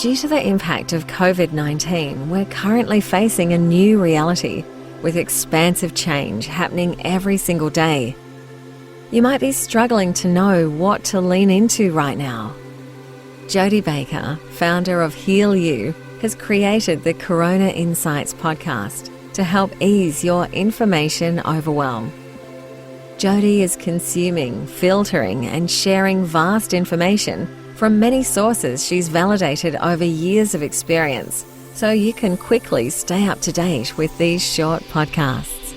Due to the impact of COVID-19, we're currently facing a new reality with expansive change happening every single day. You might be struggling to know what to lean into right now. Jodie Baker, founder of Heal You, has created the Corona Insights podcast to help ease your information overwhelm. Jodie is consuming, filtering, and sharing vast information from many sources she's validated over years of experience, so you can quickly stay up to date with these short podcasts.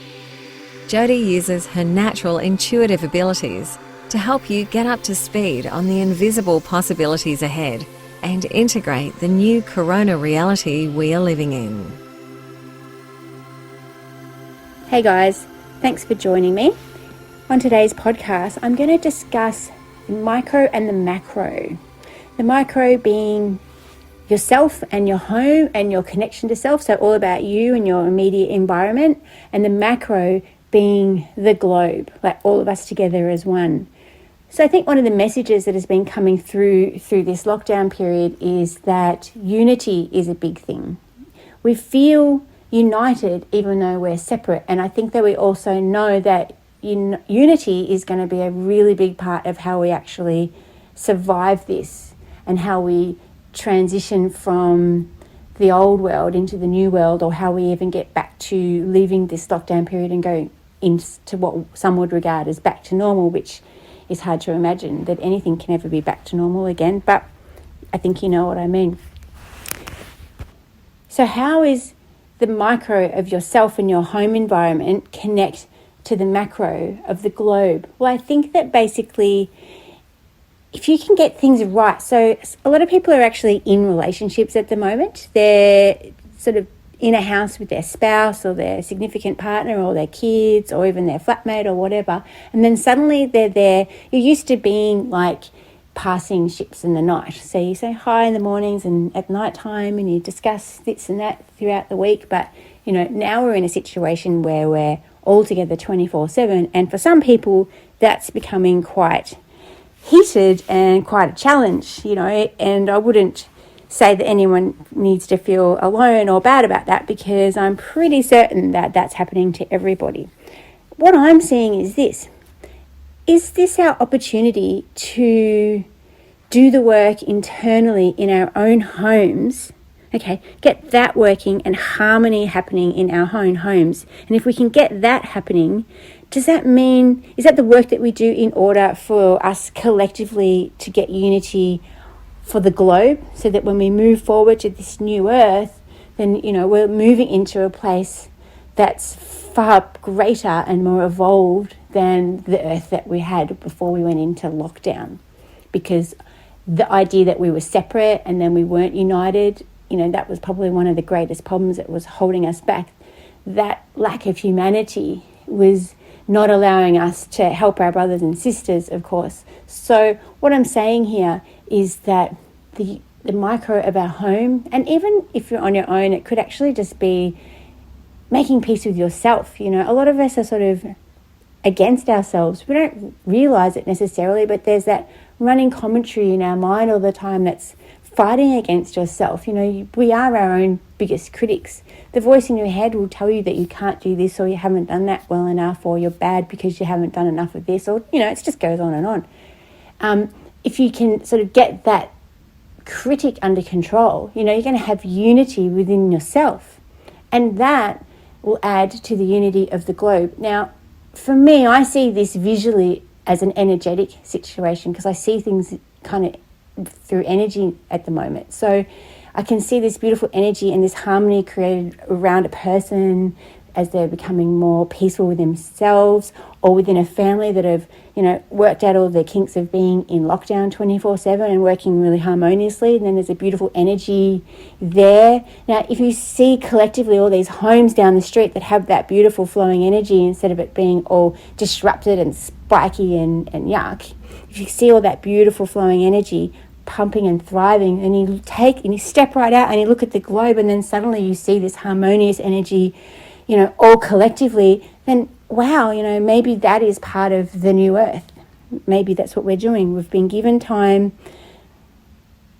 Jodie uses her natural intuitive abilities to help you get up to speed on the invisible possibilities ahead and integrate the new corona reality we are living in. Hey guys, thanks for joining me. On today's podcast, I'm going to discuss the micro and the macro. The micro being yourself and your home and your connection to self, so all about you and your immediate environment, and the macro being the globe, like all of us together as one. So I think one of the messages that has been coming through this lockdown period is that unity is a big thing. We feel united even though we're separate, and I think that we also know that unity is going to be a really big part of how we actually survive this and how we transition from the old world into the new world, or how we even get back to leaving this lockdown period and going into what some would regard as back to normal, which is hard to imagine that anything can ever be back to normal again, but I think you know what I mean. So how is the micro of yourself and your home environment connect to the macro of the globe? Well, I think that basically if you can get things right, so a lot of people are actually in relationships at the moment. They're sort of in a house with their spouse or their significant partner or their kids or even their flatmate or whatever, and then suddenly they're there. You're used to being like passing ships in the night. So you say hi in the mornings and at night time, and you discuss this and that throughout the week. But, you know, now we're in a situation where we're all together 24/7. And for some people, that's becoming quite heated and quite a challenge, you know, and I wouldn't say that anyone needs to feel alone or bad about that, because I'm pretty certain that that's happening to everybody. What I'm seeing is this. Is this our opportunity to do the work internally in our own homes? Okay, get that working and harmony happening in our own homes. And if we can get that happening, does that mean, is that the work that we do in order for us collectively to get unity for the globe, so that when we move forward to this new earth, then, you know, we're moving into a place that's far greater and more evolved than the earth that we had before we went into lockdown? Because the idea that we were separate and then we weren't united, you know, that was probably one of the greatest problems that was holding us back. That lack of humanity was not allowing us to help our brothers and sisters, of course. So what I'm saying here is that the micro of our home, and even if you're on your own, it could actually just be making peace with yourself. You know, a lot of us are sort of against ourselves. We don't realize it necessarily, but there's that running commentary in our mind all the time that's fighting against yourself. You know, we are our own biggest critics. The voice in your head will tell you that you can't do this, or you haven't done that well enough, or you're bad because you haven't done enough of this, or, you know, it just goes on and on. If you can sort of get that critic under control, you know, you're going to have unity within yourself, and that will add to the unity of the globe. Now, for me, I see this visually as an energetic situation, because I see things kind of through energy at the moment. So I can see this beautiful energy and this harmony created around a person as they're becoming more peaceful with themselves, or within a family that have, you know, worked out all the kinks of being in lockdown 24/7 and working really harmoniously. And then there's a beautiful energy there. Now, if you see collectively all these homes down the street that have that beautiful flowing energy, instead of it being all disrupted and spiky and yuck, if you see all that beautiful flowing energy pumping and thriving, and you step right out and you look at the globe, and then suddenly you see this harmonious energy, you know, all collectively, then wow, you know, maybe that is part of the new earth. Maybe that's what we're doing. We've been given time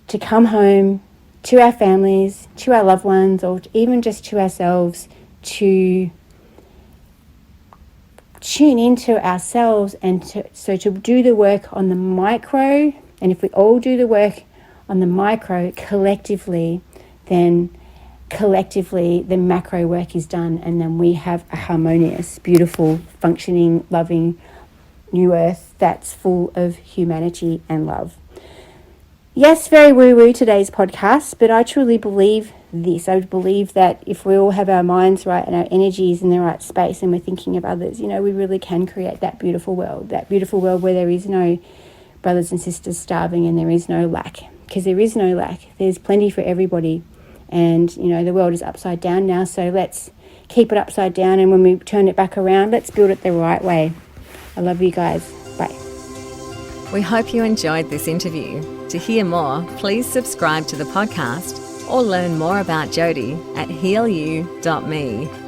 to come home, to our families, to our loved ones, or even just to ourselves, to tune into ourselves and to do the work on the micro. And if we all do the work on the micro collectively, then collectively the macro work is done, and then we have a harmonious, beautiful, functioning, loving new earth that's full of humanity and love. Yes, very woo-woo today's podcast, but I truly believe this. I believe that if we all have our minds right and our energies in the right space and we're thinking of others, we really can create that beautiful world where there is no brothers and sisters starving and there is no lack, because there is no lack. There's plenty for everybody. And, the world is upside down now, so let's keep it upside down, and when we turn it back around, let's build it the right way. I love you guys. Bye. We hope you enjoyed this interview. To hear more, please subscribe to the podcast or learn more about Jodie at healyou.me.